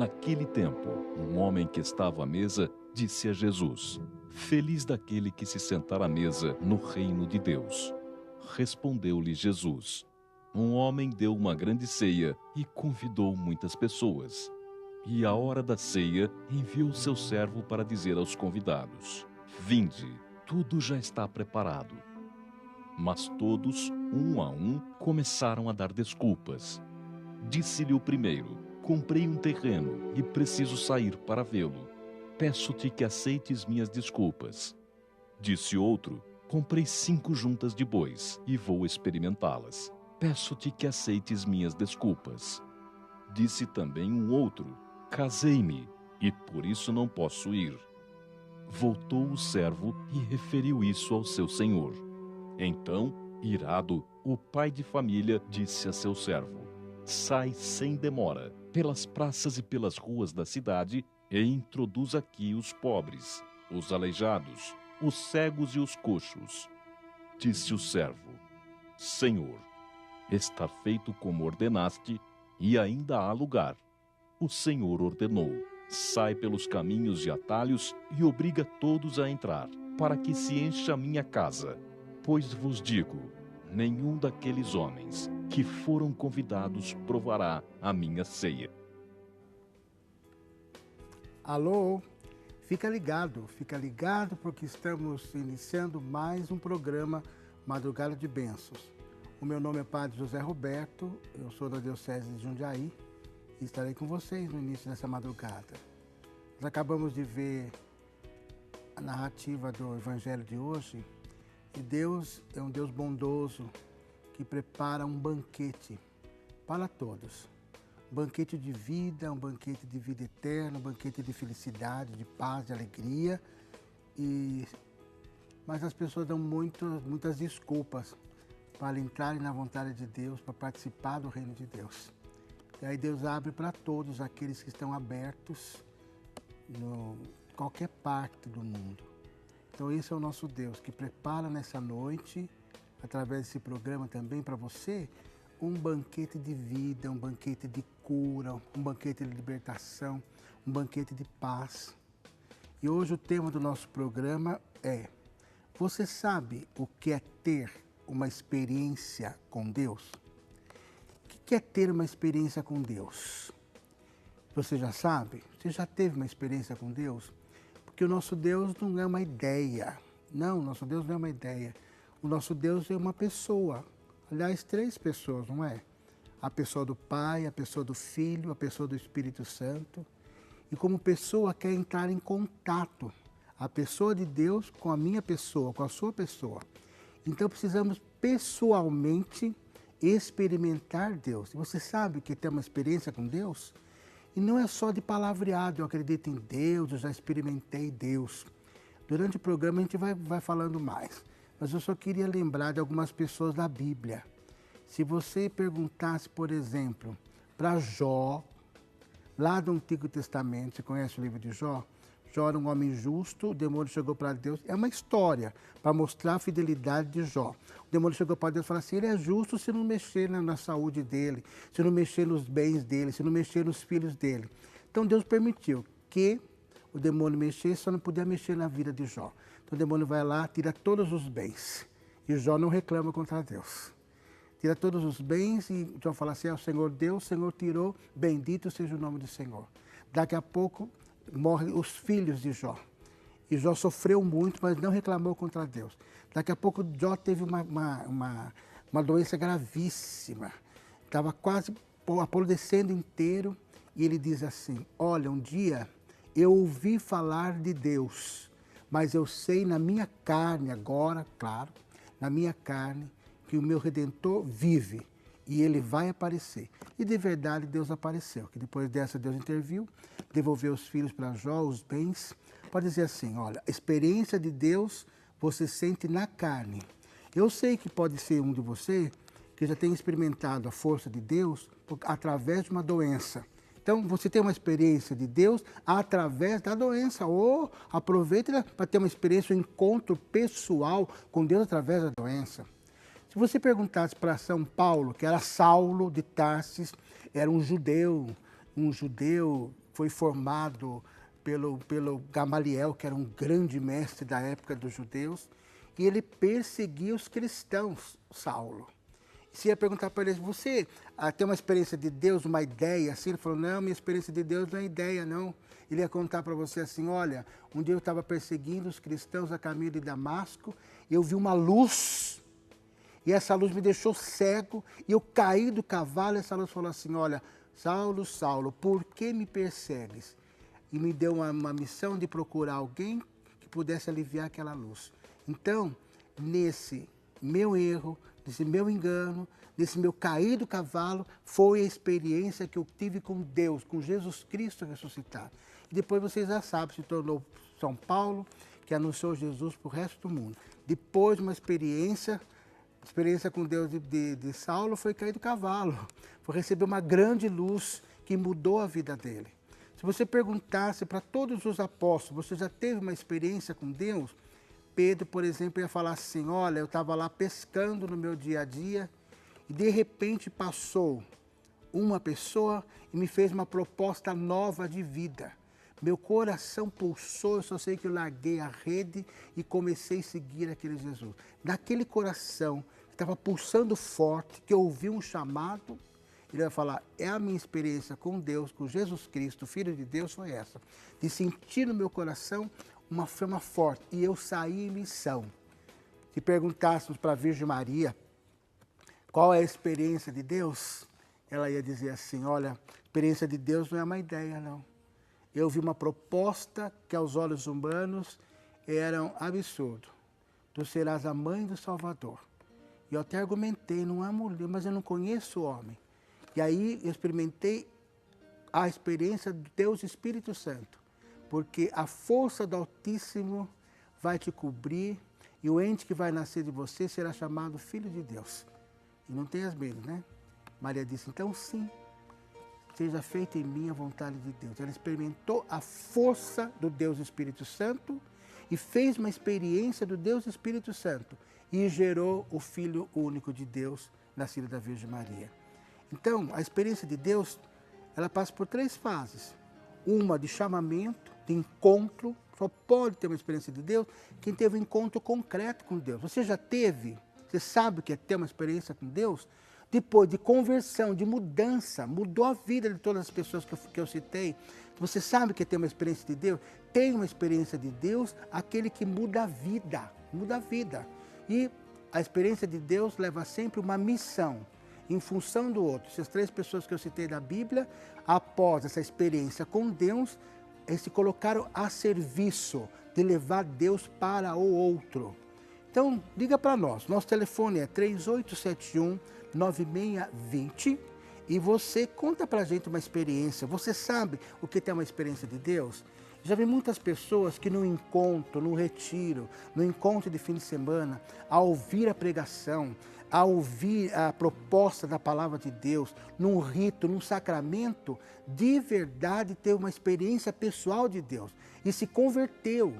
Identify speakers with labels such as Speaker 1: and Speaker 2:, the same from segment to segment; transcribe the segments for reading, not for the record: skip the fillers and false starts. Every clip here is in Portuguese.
Speaker 1: Naquele tempo, um homem que estava à mesa disse a Jesus: Feliz daquele que se sentar à mesa no reino de Deus. Respondeu-lhe Jesus: Um homem deu uma grande ceia e convidou muitas pessoas. E à hora da ceia, enviou seu servo para dizer aos convidados: Vinde, tudo já está preparado. Mas todos, um a um, começaram a dar desculpas. Disse-lhe o primeiro: Comprei um terreno e preciso sair para vê-lo. Peço-te que aceites minhas desculpas. Disse outro: Comprei 5 juntas de bois e vou experimentá-las. Peço-te que aceites minhas desculpas. Disse também um outro: Casei-me e por isso não posso ir. Voltou o servo e referiu isso ao seu senhor. Então, irado, o pai de família disse a seu servo: Sai sem demora pelas praças e pelas ruas da cidade e introduz aqui os pobres, os aleijados, os cegos e os coxos. Disse o servo: Senhor, está feito como ordenaste e ainda há lugar. O Senhor ordenou: Sai pelos caminhos e atalhos e obriga todos a entrar, para que se encha a minha casa. Pois vos digo, nenhum daqueles homens que foram convidados provará a minha ceia.
Speaker 2: Alô, fica ligado porque estamos iniciando mais um programa Madrugada de Bênçãos. O meu nome é Padre José Roberto, eu sou da Diocese de Jundiaí e estarei com vocês no início dessa madrugada. Nós acabamos de ver a narrativa do Evangelho de hoje e Deus é um Deus bondoso que prepara um banquete para todos. Um banquete de vida, um banquete de vida eterna, um banquete de felicidade, de paz, de alegria. Mas as pessoas dão muitas desculpas para entrarem na vontade de Deus, para participar do reino de Deus. E aí Deus abre para todos aqueles que estão abertos em qualquer parte do mundo. Então esse é o nosso Deus que prepara nessa noite, através desse programa também para você, um banquete de vida, um banquete de cura, um banquete de libertação, um banquete de paz. E hoje o tema do nosso programa é: você sabe o que é ter uma experiência com Deus? O que é ter uma experiência com Deus? Você já sabe? Você já teve uma experiência com Deus? Porque o nosso Deus não é uma ideia. Não, o nosso Deus não é uma ideia. O nosso Deus é uma pessoa. Aliás, 3 pessoas, não é? A pessoa do Pai, a pessoa do Filho, a pessoa do Espírito Santo. E como pessoa quer entrar em contato. A pessoa de Deus com a minha pessoa, com a sua pessoa. Então precisamos pessoalmente experimentar Deus. E você sabe que tem uma experiência com Deus? E não é só de palavreado, eu acredito em Deus, eu já experimentei Deus. Durante o programa a gente vai falando mais. Mas eu só queria lembrar de algumas pessoas da Bíblia. Se você perguntasse, por exemplo, para Jó, lá do Antigo Testamento, você conhece o livro de Jó? Jó era um homem justo, o demônio chegou para Deus. É uma história para mostrar a fidelidade de Jó. O demônio chegou para Deus e falou assim: ele é justo se não mexer na saúde dele, se não mexer nos bens dele, se não mexer nos filhos dele. Então Deus permitiu que o demônio mexesse, só não podia mexer na vida de Jó. Então o demônio vai lá, tira todos os bens. E Jó não reclama contra Deus. Tira todos os bens e Jó fala assim: é o Senhor Deus, o Senhor tirou, bendito seja o nome do Senhor. Daqui a pouco morrem os filhos de Jó. E Jó sofreu muito, mas não reclamou contra Deus. Daqui a pouco Jó teve uma doença gravíssima. Estava quase apodrecendo inteiro. E ele diz assim: olha, um dia eu ouvi falar de Deus, mas eu sei na minha carne agora, claro, na minha carne, que o meu Redentor vive e ele vai aparecer. E de verdade Deus apareceu, que depois dessa Deus interviu, devolveu os filhos para Jó, os bens. Pode dizer assim: olha, a experiência de Deus você sente na carne. Eu sei que pode ser um de você que já tem experimentado a força de Deus através de uma doença. Então, você tem uma experiência de Deus através da doença. Ou aproveita para ter uma experiência, um encontro pessoal com Deus através da doença. Se você perguntasse para São Paulo, que era Saulo de Tarsis, era um judeu, foi formado pelo Gamaliel, que era um grande mestre da época dos judeus, e ele perseguia os cristãos, Saulo. Se ia perguntar para ele, você tem uma experiência de Deus, uma ideia assim? Ele falou, não, minha experiência de Deus não é ideia, não. Ele ia contar para você assim, olha, um dia eu estava perseguindo os cristãos a caminho de Damasco, e eu vi uma luz, e essa luz me deixou cego, e eu caí do cavalo, e essa luz falou assim, olha, Saulo, Saulo, por que me persegues? E me deu uma missão de procurar alguém que pudesse aliviar aquela luz. Então, nesse meu erro, nesse meu engano, nesse meu cair do cavalo, foi a experiência que eu tive com Deus, com Jesus Cristo ressuscitado. E depois vocês já sabem, se tornou São Paulo, que anunciou Jesus para o resto do mundo. Depois de uma experiência com Deus de Saulo foi cair do cavalo, foi receber uma grande luz que mudou a vida dele. Se você perguntasse para todos os apóstolos, você já teve uma experiência com Deus? Pedro, por exemplo, ia falar assim, olha, eu estava lá pescando no meu dia a dia e de repente passou uma pessoa e me fez uma proposta nova de vida. Meu coração pulsou, eu só sei que eu larguei a rede e comecei a seguir aquele Jesus. Naquele coração que estava pulsando forte, que eu ouvi um chamado, ele vai falar, é a minha experiência com Deus, com Jesus Cristo, Filho de Deus, foi essa. De sentir no meu coração uma chama forte. E eu saí em missão. Se perguntássemos para a Virgem Maria qual é a experiência de Deus, ela ia dizer assim, olha, a experiência de Deus não é uma ideia, não. Eu vi uma proposta que aos olhos humanos era um absurdo. Tu serás a mãe do Salvador. E eu até argumentei, não há mulher, mas eu não conheço o homem. E aí eu experimentei a experiência do Deus Espírito Santo, porque a força do Altíssimo vai te cobrir e o ente que vai nascer de você será chamado Filho de Deus. E não tenhas medo, né? Maria disse, então sim, seja feita em mim a vontade de Deus. Ela experimentou a força do Deus Espírito Santo e fez uma experiência do Deus Espírito Santo e gerou o Filho único de Deus, nascido da Virgem Maria. Então, a experiência de Deus, ela passa por 3 fases. Uma de chamamento, de encontro. Só pode ter uma experiência de Deus quem teve um encontro concreto com Deus. Você já teve? Você sabe o que é ter uma experiência com Deus? Depois de conversão, de mudança, mudou a vida de todas as pessoas que eu citei. Você sabe o que é ter uma experiência de Deus? Tem uma experiência de Deus, aquele que muda a vida. Muda a vida. E a experiência de Deus leva sempre uma missão em função do outro. Essas 3 pessoas que eu citei da Bíblia, após essa experiência com Deus, eles se colocaram a serviço de levar Deus para o outro. Então, liga para nós. Nosso telefone é 3871-9620 e você conta para a gente uma experiência. Você sabe o que é uma experiência de Deus? Já vi muitas pessoas que no encontro, no retiro, no encontro de fim de semana, ao ouvir a pregação, a ouvir a proposta da palavra de Deus, num rito, num sacramento, de verdade teve uma experiência pessoal de Deus e se converteu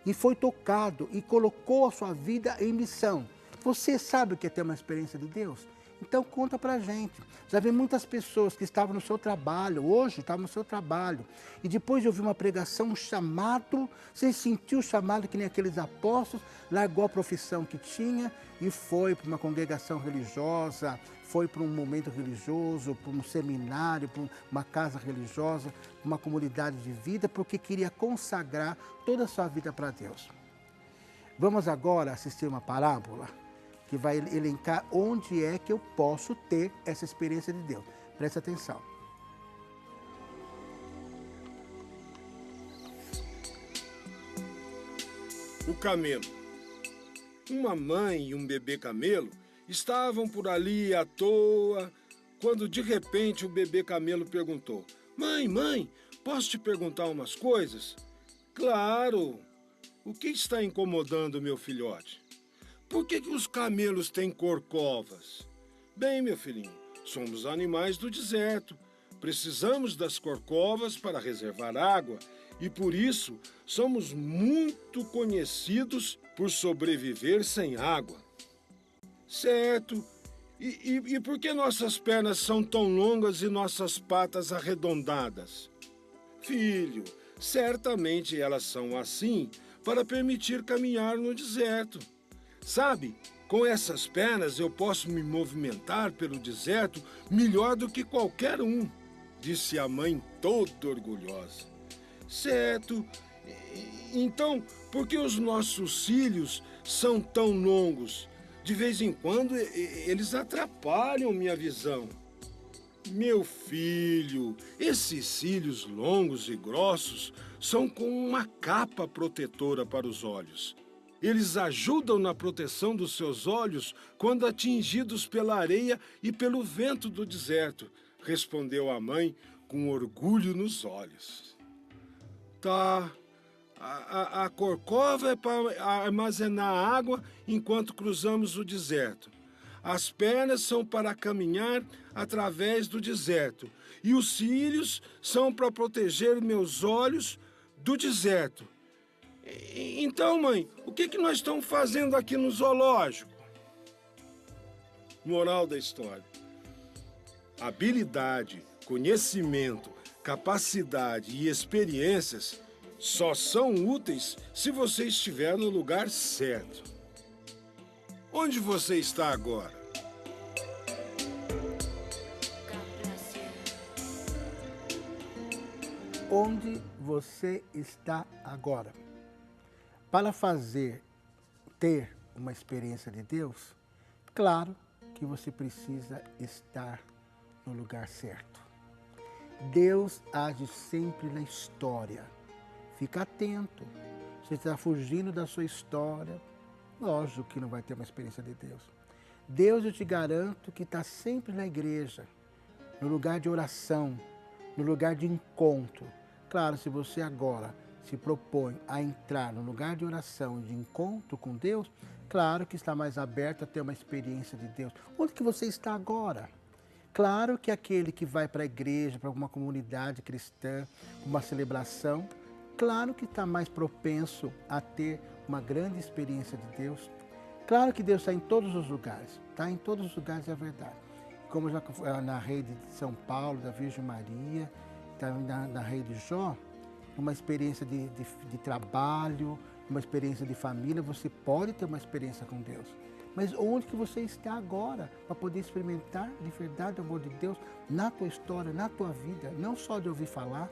Speaker 2: e foi tocado e colocou a sua vida em missão. Você sabe o que é ter uma experiência de Deus? Então conta pra gente. Já vi muitas pessoas que estavam no seu trabalho, hoje estavam no seu trabalho, e depois de ouvir uma pregação, um chamado, você sentiu o chamado que nem aqueles apóstolos, largou a profissão que tinha e foi para uma congregação religiosa, foi para um momento religioso, para um seminário, para uma casa religiosa, uma comunidade de vida, porque queria consagrar toda a sua vida para Deus. Vamos agora assistir uma parábola que vai elencar onde é que eu posso ter essa experiência de Deus. Preste atenção.
Speaker 3: O camelo. Uma mãe e um bebê camelo estavam por ali à toa, quando de repente o bebê camelo perguntou: Mãe, posso te perguntar umas coisas? Claro! O que está incomodando meu filhote? Por que os camelos têm corcovas? Bem, meu filhinho, somos animais do deserto. Precisamos das corcovas para reservar água e, por isso, somos muito conhecidos por sobreviver sem água. Certo. E por que nossas pernas são tão longas e nossas patas arredondadas? Filho, certamente elas são assim para permitir caminhar no deserto. Sabe, com essas pernas eu posso me movimentar pelo deserto melhor do que qualquer um, disse a mãe toda orgulhosa. Certo. Então, por que os nossos cílios são tão longos? De vez em quando, eles atrapalham minha visão. Meu filho, esses cílios longos e grossos são como uma capa protetora para os olhos. Eles ajudam na proteção dos seus olhos quando atingidos pela areia e pelo vento do deserto, respondeu a mãe com orgulho nos olhos. Tá. A corcova é para armazenar água enquanto cruzamos o deserto. As pernas são para caminhar através do deserto. E os cílios são para proteger meus olhos do deserto. Então, mãe, o que nós estamos fazendo aqui no zoológico? Moral da história. Habilidade, conhecimento, capacidade e experiências só são úteis se você estiver no lugar certo. Onde você está agora?
Speaker 2: Onde você está agora? Para ter uma experiência de Deus, claro que você precisa estar no lugar certo. Deus age sempre na história. Fica atento. Se você está fugindo da sua história, lógico que não vai ter uma experiência de Deus. Deus, eu te garanto que está sempre na igreja, no lugar de oração, no lugar de encontro. Claro, se você agora se propõe a entrar no lugar de oração, de encontro com Deus, claro que está mais aberto a ter uma experiência de Deus. Onde que você está agora? Claro que aquele que vai para a igreja, para alguma comunidade cristã, uma celebração, claro que está mais propenso a ter uma grande experiência de Deus. Claro que Deus está em todos os lugares. Está em todos os lugares, é verdade. Como eu já narrei de São Paulo, da Virgem Maria, também narrei de Jó, uma experiência de trabalho, uma experiência de família, você pode ter uma experiência com Deus. Mas onde que você está agora para poder experimentar de verdade o amor de Deus na tua história, na tua vida, não só de ouvir falar,